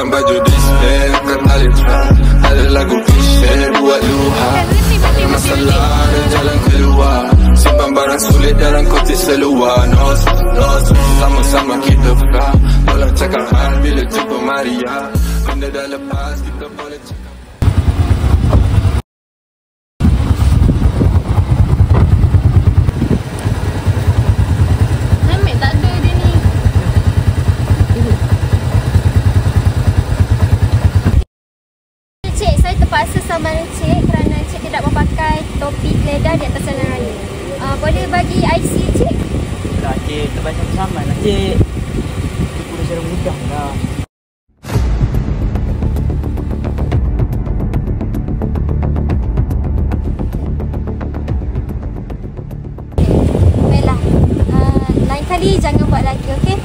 Pegang baju display, angkat alif lam. Ada lagu fisher, buat luha. Ada masalah, ada jalan keluar. Simpan barang sulit dalam kotak seluar. No, sama-sama kita fly. Walau cakap hal bila jumpa Maria. Benda dah lepas, kita boleh cakap. Terpaksa saman Cik kerana Cik tidak memakai topi geledah di atas jalan raya. Boleh bagi IC Cik? Tak, Cik terpaksa saman lah Cik. Itu pun secara mudah lah. Baiklah, lain kali jangan buat lagi, okey?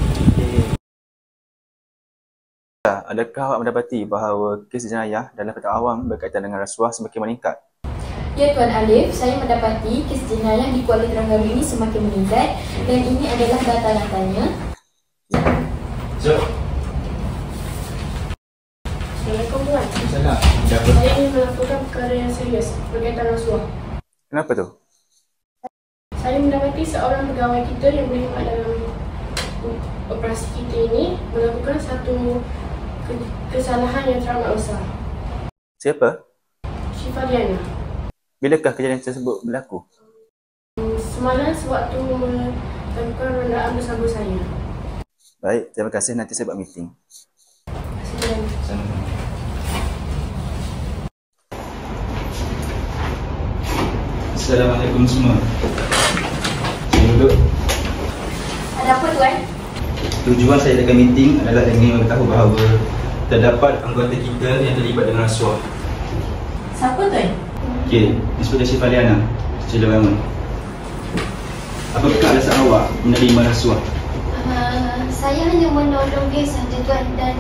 Adakah awak mendapati bahawa kes jenayah dalam Petak Awam berkaitan dengan rasuah semakin meningkat? Ya Tuan Alif, saya mendapati kes jenayah di Kuala Terengganu ini semakin meningkat dan ini adalah data-datanya. Assalamualaikum Tuan. Salah. Saya ingin melaporkan perkara yang serius berkaitan rasuah. Kenapa tu? Saya mendapati seorang pegawai kita yang berkhidmat dalam operasi kita ini melakukan satu kesalahan yang teramat besar. Siapa? Syifaliana. Bilakah kejadian tersebut berlaku? Semalam sewaktu melakukan rondaan bersama saya. Baik, terima kasih. Nanti saya buat meeting. Assalamualaikum semua. Saya duduk. Ada apa Tuan? Tujuan saya datang meeting adalah ingin mengetahui bahawa terdapat anggota kita yang terlibat dengan rasuah. Siapa Tuan? Okey, Inspektur Syifaliana, sila bangun. Apakah alasan awak menerima rasuah? Saya hanya menolong dia sahaja Tuan, dan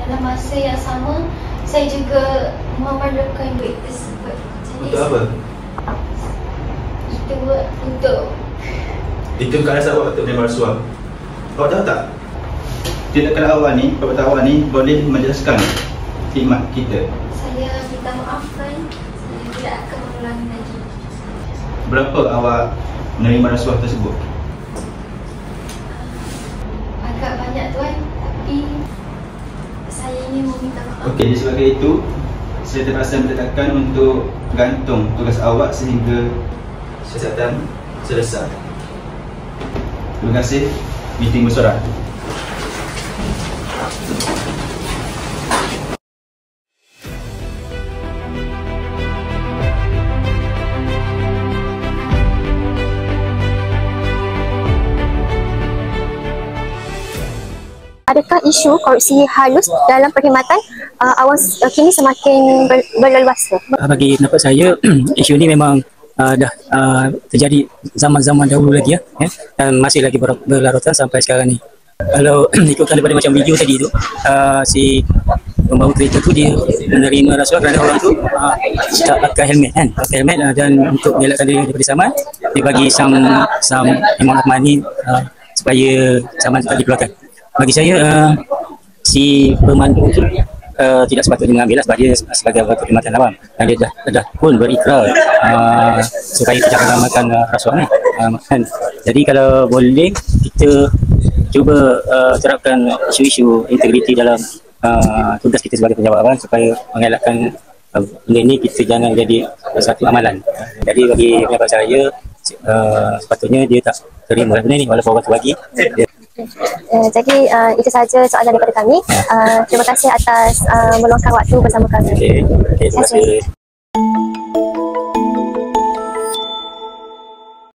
dalam masa yang sama saya juga memerlukan duit tersebut. Jadi Untuk apa? Itu untuk Itu bukan alasan awak untuk menerima rasuah. Awak tahu tak? Tindakan awak ni, perbuatan awak ni boleh menjelaskan khidmat kita. saya minta maafkan, saya tidak akan mengulangi lagi. Berapa awak menerima rasuah tersebut? Agak banyak Tuan, tapi saya ingin meminta maaf. Okey, sebagai itu saya terpaksa menetapkan untuk gantung tugas awak sehingga siasatan selesai. Terima kasih. Meeting bersorak. Adakah isu korupsi halus dalam perkhidmatan awam kini semakin berleluasa? Bagi pendapat saya, isu ni memang dah terjadi zaman-zaman dahulu lagi dan masih lagi berlarutan sampai sekarang ni. Kalau ikutkan daripada macam video tadi tu, si pembawa kereta tu dia menerima rasuah kerana orang tu tak pakai helmet kan, dan untuk mengelakkan diri daripada saman, dia bagi some amount of money supaya saman tak dikeluarkan. Bagi saya, si pemandu tu tidak sepatutnya mengambil sebab dia sebagai anggota perkhidmatan awam, dan dia dah pun berikrar supaya tidak mengamalkan rasuah ni. Jadi kalau boleh kita cuba terapkan isu-isu integriti dalam tugas kita sebagai penjawat awam supaya mengelakkan benda ni kita jangan jadi satu amalan. Jadi bagi pendapat saya, sepatutnya dia tak terima benda ni walaupun orang tu bagi dia. Jadi itu sahaja soalan daripada kami. Terima kasih atas meluangkan waktu bersama kami. Terima kasih.